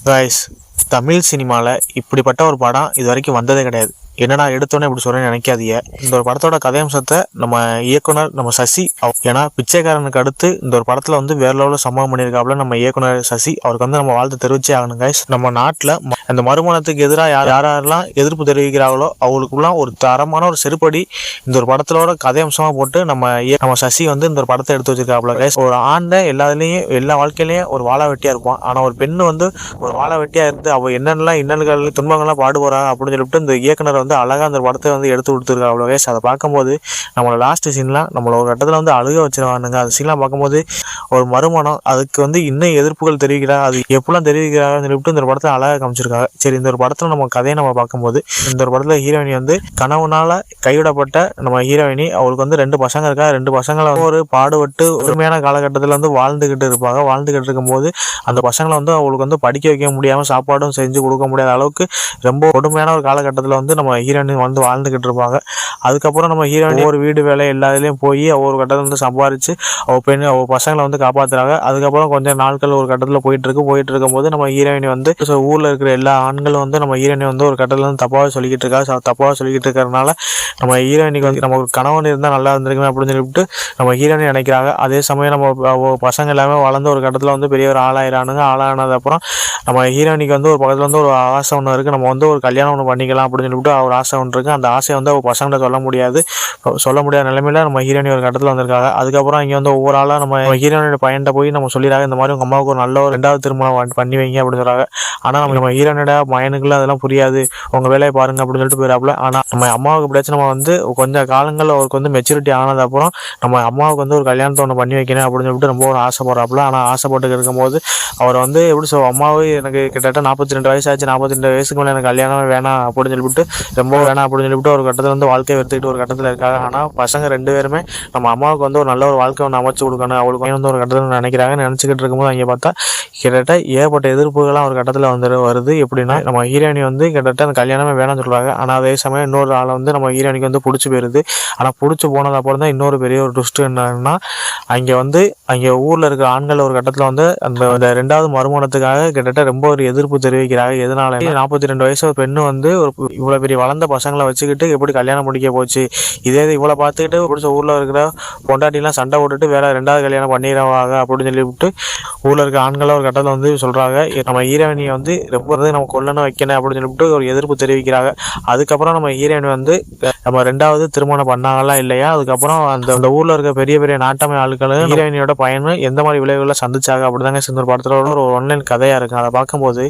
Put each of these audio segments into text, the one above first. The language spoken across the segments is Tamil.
கைஸ், தமிழ் சினிமாவில் இப்படிப்பட்ட ஒரு படம் இது வரைக்கும் வந்ததே கிடையாது. என்னடா எடுத்தோன்னே இப்படி சொல்கிறேன்னு நினைக்காதீங்க. இந்த ஒரு படத்தோட கதையம்சத்தை நம்ம இயக்குனர் நம்ம சசி, ஏன்னா பிச்சைக்காரனுக்கு அடுத்து இந்த ஒரு படத்தில் வந்து வேற லெவலில் சம்பவம் பண்ணியிருக்காப்புல நம்ம இயக்குனர் சசி. அவருக்கு வந்து நம்ம வாழ்த்து தெரிவிச்சே ஆகணும் கைஸ். நம்ம நாட்டில் அந்த மறுமணத்துக்கு எதிராக யாரெல்லாம் எதிர்ப்பு தெரிவிக்கிறாங்களோ அவங்களுக்குலாம் ஒரு தரமான ஒரு செருப்படி இந்த ஒரு படத்தோட கதையம்சமாக போட்டு நம்ம சசி வந்து இந்த ஒரு படத்தை எடுத்து வச்சிருக்காப்புல கைஸ். ஒரு ஆண்டை எல்லா வாழ்க்கையிலையும் ஒரு வாழ வெட்டியாக இருப்பான். ஆனால் ஒரு பெண்ணு வந்து ஒரு வாழ வெட்டியாக இருந்து அவள் என்னென்னலாம் இன்னல்கள் துன்பங்கள்லாம் பாடுபோறா அப்படின்னு சொல்லிட்டு இந்த இயக்குனர் வந்து அழகாக அந்த படத்தை வந்து எடுத்து கொடுத்துருக்கா அவ்வளோ கைஸ். அதை பார்க்கும்போது நம்மளோட லாஸ்ட் சீன்லாம் நம்மள ஒரு கட்டத்தில் வந்து அழுக வச்சிருவானுங்க. அந்த சீன்லாம் பார்க்கும்போது ஒரு மறுமணம் அதுக்கு வந்து இன்னும் எதிர்ப்புகள் தெரிவிக்கிறா, அது எப்படிலாம் தெரிவிக்கிறாங்கன்னு சொல்லிட்டு இந்த படத்தில் அழகாக காமிச்சிருக்காங்க. சரி, இந்த ஒரு படத்தில் நம்ம கதையை நம்ம பார்க்கும்போது இந்த ஒரு படத்தில் ஹீரோயினி வந்து கணவனால் கைவிடப்பட்ட நம்ம ஹீரோயினி, அவளுக்கு வந்து 2 பசங்க இருக்கா. 2 பசங்களை ஒரு பாடுபட்டு ஒருமையான காலகட்டத்தில் வந்து வாழ்ந்துகிட்டு இருக்கும்போது அந்த பசங்களை வந்து அவளுக்கு வந்து படிக்க வைக்க முடியாமல் சாப்பாடும் செஞ்சு கொடுக்க முடியாத அளவுக்கு ரொம்ப கொடுமையான ஒரு காலகட்டத்தில் வந்து நம்ம ஹீரோயினி வந்து வாழ்ந்துகிட்டு இருப்பாங்க. அதுக்கப்புறம் நம்ம ஹீரோயினி ஒரு வீடு வேலை எல்லாத்துலேயும் போய் ஒவ்வொரு கட்டத்தில் வந்து சம்பாரிச்சு அவள் பசங்களை வந்து காப்பாற்றுறாங்க. அதுக்கப்புறம் கொஞ்சம் நாட்கள் ஒரு கட்டத்தில் போயிட்டு இருக்கும்போது நம்ம ஹீரோயினி வந்து ஊரில் இருக்கிற எல்லா ஆண்களும் வந்து நம்ம ஹீரோயினி வந்து ஒரு கட்டத்தில் வந்து தப்பாக சொல்லிக்கிட்டு இருக்கிறதுனால நம்ம ஹீரோயினிக்கு வந்து நம்ம கணவன் இருந்தால் நல்லா இருந்திருக்குமே அப்படின்னு சொல்லிட்டு நம்ம ஹீரோயினி நினைக்கிறாங்க. அதே சமயம் நம்ம பசங்க எல்லாமே வளர்ந்து ஒரு கட்டத்தில் வந்து பெரிய ஒரு ஆளானது அப்புறம் நம்ம ஹீரோயினிக்கு வந்து ஒரு பக்கத்தில் வந்து ஒரு ஆசை ஒன்று இருக்குது. நம்ம வந்து ஒரு கல்யாணம் ஒன்று பண்ணிக்கலாம் அப்படின்னு சொல்லிட்டு ஒரு ஆசை ஒன்று இருக்குது. அந்த ஆசையை வந்து அவள் பசங்கள்ட்ட சொல்ல முடியாத நிலைமையில நம்ம ஹீரோயினி ஒரு கட்டத்தில் வந்திருக்காங்க. அதுக்கப்புறம் இங்கே வந்து ஒவ்வொரு ஆளாக நம்ம ஹீரோயினோட பையன்கிட்ட போய் நம்ம சொல்லிடுறாங்க, இந்த மாதிரி உங்கள் அம்மாவுக்கு ஒரு நல்ல ஒரு 2வது திருமணம் பண்ணி வைங்க அப்படின்னு சொல்கிறாங்க. ஆனால் நம்ம ஹீரோயினோட மயனுக்குள்ள அதெல்லாம் புரியாது, உங்கள் வேலையை பாருங்க அப்படின்னு சொல்லிட்டு போயிடாப்புல. ஆனால் நம்ம அம்மாவுக்கு பிடிச்சி நம்ம வந்து கொஞ்சம் காலங்களில் அவருக்கு வந்து மெச்சூரிட்டி ஆனது அப்புறம் நம்ம அம்மாவுக்கு வந்து ஒரு கல்யாணத்தை ஒன்று பண்ணி வைக்கணும் அப்படின்னு சொல்லிட்டு ரொம்ப ஒரு ஆசைப்படுறாப்புல. ஆனால் ஆசைப்பட்டு இருக்கும்போது அவர் வந்து எப்படி அம்மாவே எனக்கு கிட்டத்தட்ட 42 வயசு ஆச்சு, 42 வயசுக்கு மேலே எனக்கு கல்யாணம் வேணாம் அப்படின்னு சொல்லிவிட்டு ரொம்ப வேணாம் அப்படின்னு சொல்லிவிட்டு ஒரு கட்டத்தில் வந்து வாழ்க்கையை வெறுத்துக்கிட்டு ஒரு கட்டத்தில் இருக்காங்க. ஆனால் பசங்க 2 பேருமே நம்ம அம்மாவுக்கு வந்து ஒரு நல்ல ஒரு வாழ்க்கை ஒன்று அமைச்சு கொடுக்கணும், அவளுக்கு வந்து ஒரு கட்டத்தில் நினச்சிக்கிட்டு இருக்கும்போது அங்கே பார்த்தா கிட்டத்தட்ட ஏற்பட்ட எதிர்ப்புகள்லாம் ஒரு கட்டத்தில் வருது. எப்படின்னா நம்ம ஹீரோயினி வந்து கிட்டத்தட்ட அந்த கல்யாணமே வேணாம்னு சொல்கிறாங்க. ஆனால் அதே சமயம் இன்னொரு ஆளை வந்து நம்ம ஹீரோயினிக்கு வந்து பிடிச்சி போயிருது. ஆனால் பிடிச்சி போனது அப்புறம் தான் இன்னொரு பெரிய ஒரு ட்விஸ்ட் என்னன்னா, அங்கே ஊரில் இருக்கிற ஆண்கள் ஒரு கட்டத்தில் வந்து அந்த 2வது மறுமணத்துக்காக கிட்டத்தட்ட ரொம்ப ஒரு எதிர்ப்பு தெரிவிக்கிறாங்க. எதனால 42 வயசு ஒரு பெண்ணு வந்து ஒரு இவ்வளோ பெரிய வளர்ந்த பசங்களை வச்சுக்கிட்டு எப்படி கல்யாணம் முடிக்க போச்சு, இதே இவ்வளோ பார்த்துக்கிட்டு பிடிச்ச ஊரில் இருக்கிற பொண்டாட்டிலாம் சண்டை போட்டுட்டு வேற 2வது கல்யாணம் பண்ணிடுவாங்க அப்படின்னு சொல்லிவிட்டு ஊரில் இருக்க ஆண்களை ஒரு கட்டத்தில் வந்து சொல்கிறாங்க, நம்ம ஹீரோயினியை வந்து ரொம்ப நம்ம கொல்லணும் வைக்கணும் அப்படின்னு சொல்லிவிட்டு ஒரு எதிர்ப்பு தெரிவிக்கிறாங்க. அதுக்கப்புறம் நம்ம ஹீரோயினி வந்து நம்ம 2வது திருமணம் பண்ணாங்களா இல்லையா, அதுக்கப்புறம் அந்த ஊரில் இருக்க பெரிய பெரிய நாட்டமை ஆட்களும் ஹீரோயினியோட பயனும் எந்த மாதிரி விளைவுகளை சந்திச்சாங்க அப்படிதாங்க இந்த படத்தில் ஒரு ஒன்லைன் கதையாக இருக்குது. அதை பார்க்கும்போது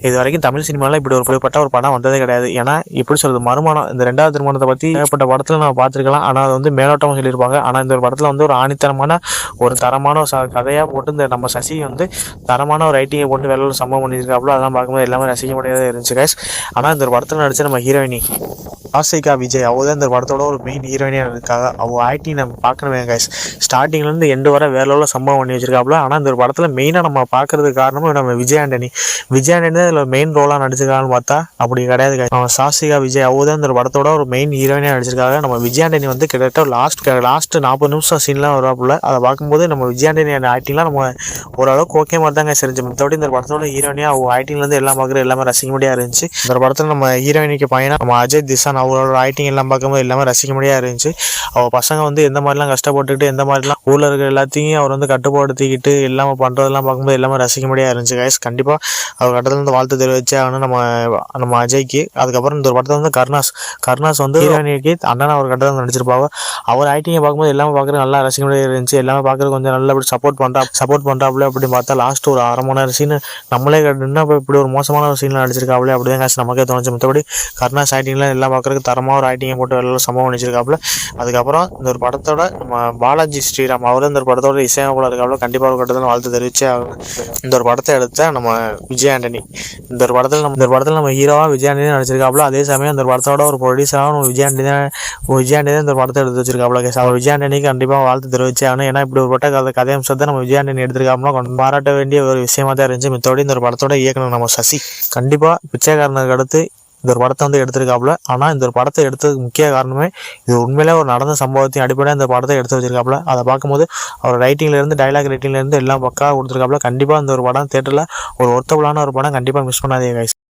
இது வரைக்கும் தமிழ் சினிமாவில் இப்படி ஒரு புதுப்பட்ட ஒரு படம் வந்ததே கிடையாது. ஏன்னா இப்படி சொல்கிறது மறுமணம், இந்த 2வது திருமணத்தை பற்றி ஏற்பட்ட படத்தில் நம்ம பார்த்துருக்கலாம். ஆனால் அது வந்து மேலோட்டமாக சொல்லியிருப்பாங்க. ஆனால் இந்த ஒரு படத்தில் வந்து ஒரு ஆணித்தரமான ஒரு தரமான ஒரு கதையாக போட்டு இந்த நம்ம சசி வந்து தரமான ஒரு ரைட்டிங்கை போட்டு வேலை சம்பவம் பண்ணியிருக்காப்புல. அதெல்லாம் பார்க்கும்போது எல்லாமே ரசிக்க முடியாத இருந்துச்சு கைஸ். ஆனால் இந்த ஒரு படத்தில் நடிச்ச நம்ம ஹீரோயினி ஆசிகா விஜய், அவள் தான் இந்த படத்தோட ஒரு மெயின் ஹீரோயினியாக இருக்காங்க. அவள் ஆக்டிங் நம்ம பார்க்கணுமே கைஸ். ஸ்டார்டிங்லேருந்து எண்டு வர வேற லெவலில் சம்பவம் பண்ணி வச்சிருக்காப்புல. ஆனால் இந்த ஒரு படத்தில் மெயினாக நம்ம பார்க்கறதுக்கு காரணமும் நம்ம விஜய் ஆண்டனி தான் இதில் மெயின் ரோலாக நடிச்சிருக்காங்கன்னு பார்த்தா அப்படி கிடையாது கைஸ். நம்ம ஆசிகா விஜய் அவள் தான் இந்த படத்தோட ஒரு மெயின் ஹீரோயினியாக நடிச்சிருக்காங்க. நம்ம விஜய் ஆண்டனி வந்து கிட்டத்தட்ட லாஸ்ட் 40 நிமிஷம் சீன்லாம் வருவாப்புல. அதை பார்க்கும்போது நம்ம விஜய் ஆண்டனி ஆக்டிங்லாம் நம்ம ஓரளவுக்கு ஓகே மாதிரி தாங்க செஞ்சு. மற்றபடி இந்த படத்தோட ஹீரோயினியாக அவள் ஆக்டிங்லேருந்து எல்லாம் பார்க்குறது எல்லாமே ரசிக்க முடியாது இருந்துச்சு. இந்த படத்தில் நம்ம ஹீரோயினிக்கு பையனா நம்ம அஜய் திசான் அவரோட ஆக்டிங் எல்லாம் பார்க்கும்போது எல்லாமே ரசிக்க முடியாது இருந்துச்சு. அவள் பசங்க வந்து எந்த மாதிரிலாம் கஷ்டப்பட்டுக்கிட்டு எந்த மாதிரிலாம் ஊரில் இருக்கிற எல்லாத்தையும் அவர் வந்து கட்டுப்படுத்திக்கிட்டு எல்லாமே பண்ணுறதெல்லாம் பார்க்கும்போது எல்லாமே ரசிக்க முடியாது இருந்துச்சு கைஸ். கண்டிப்பாக அவர் கட்டத்தில் வந்து வாழ்த்து தெரிவிச்சு ஆனால் நம்ம அஜய்க்கு. அதுக்கப்புறம் இந்த ஒரு படத்தில் வந்து கருணாஸ் வந்து ஹீரோயினிக்கு அண்ணன் அவர் கட்டத்தில் நடிச்சிருப்பாங்க. அவர் ஆக்டிங்கை பார்க்கும்போது எல்லாமே பார்க்குறது நல்லா ரசிக்க முடியாது இருந்துச்சு. எல்லாமே பார்க்குறது கொஞ்சம் நல்லா இப்படி சப்போர்ட் பண்ணுறாப்புல அப்படின்னு பார்த்தா லாஸ்ட் ஒரு 1/2 மணி நேரம் சீன் நம்மளே கட்டுனா இப்படி ஒரு மோசமான ஒரு சீனில் நடிச்சிருக்காப்புல அப்படிதான் காசு நமக்கே தோணுச்சு. மற்றபடி கருணாஸ் ஆக்டிங்லாம் எல்லாம் பார்க்குறதுக்கு தரமாக ஒரு ஆக்டிங்கை போட்டு எல்லாம் சம்பவம் பண்ணிச்சிருக்காப்புல. அதுக்கப்புறம் இந்த ஒரு படத்தோட நம்ம பாலாஜி ஸ்ரீராம் அவர் இந்த ஒரு படத்தோட இசையமைப்பாளர் இருக்காப்புல. கண்டிப்பாக ஒரு கட்டத்தில் வாழ்த்து தெரிவிச்சு இந்த ஒரு படத்தை எடுத்த நம்ம விஜய் ஆண்டனி இந்த ஒரு படத்தில் நம்ம ஹீரோவாக விஜய் ஆண்டனி நடிச்சிருக்காப்புல. அதே சமயம் இந்த படத்தோட ஒரு ப்ரொடியூசராக நம்ம விஜய் ஆண்டனி தான் இந்த படத்தை எடுத்து வச்சிருக்காப்புல. அவர் விஜய் ஆண்டனிக்கு கண்டிப்பாக வாழ்த்து தெரிவிச்சு ஆகணும். ஏன்னா இப்படி ஒரு பட்ட கதையம்சத்தை நம்ம விஜய் ஆண்டனி எடுத்திருக்காப்புல பாராட்ட வேண்டிய ஒரு விஷயமா தான் இருந்துச்சு. மித்தபடி இந்த ஒரு படத்தோட இயக்குனர் நம்ம சசி கண்டிப்பாக பிச்சைக்காரனுக்கு அடுத்து இந்த ஒரு படத்தை வந்து எடுத்திருக்காப்புல. ஆனால் இந்த ஒரு படத்தை எடுத்ததுக்கு முக்கிய காரணமே இது உண்மையிலே ஒரு நடந்த சம்பவத்தின் அடிப்படையாக இந்த படத்தை எடுத்து வச்சிருக்காப்புல. அதை பார்க்கும்போது அவர் ரைட்டிங்லேருந்து டைலாக் ரைட்டிங்லேருந்து எல்லாம் பக்காவாக கொடுத்துருக்காப்புல. கண்டிப்பாக இந்த ஒரு படம் தேட்டரில் ஒரு ஒர்த்தபுளான ஒரு படம், கண்டிப்பாக மிஸ் பண்ணாதீங்க கைஸ்.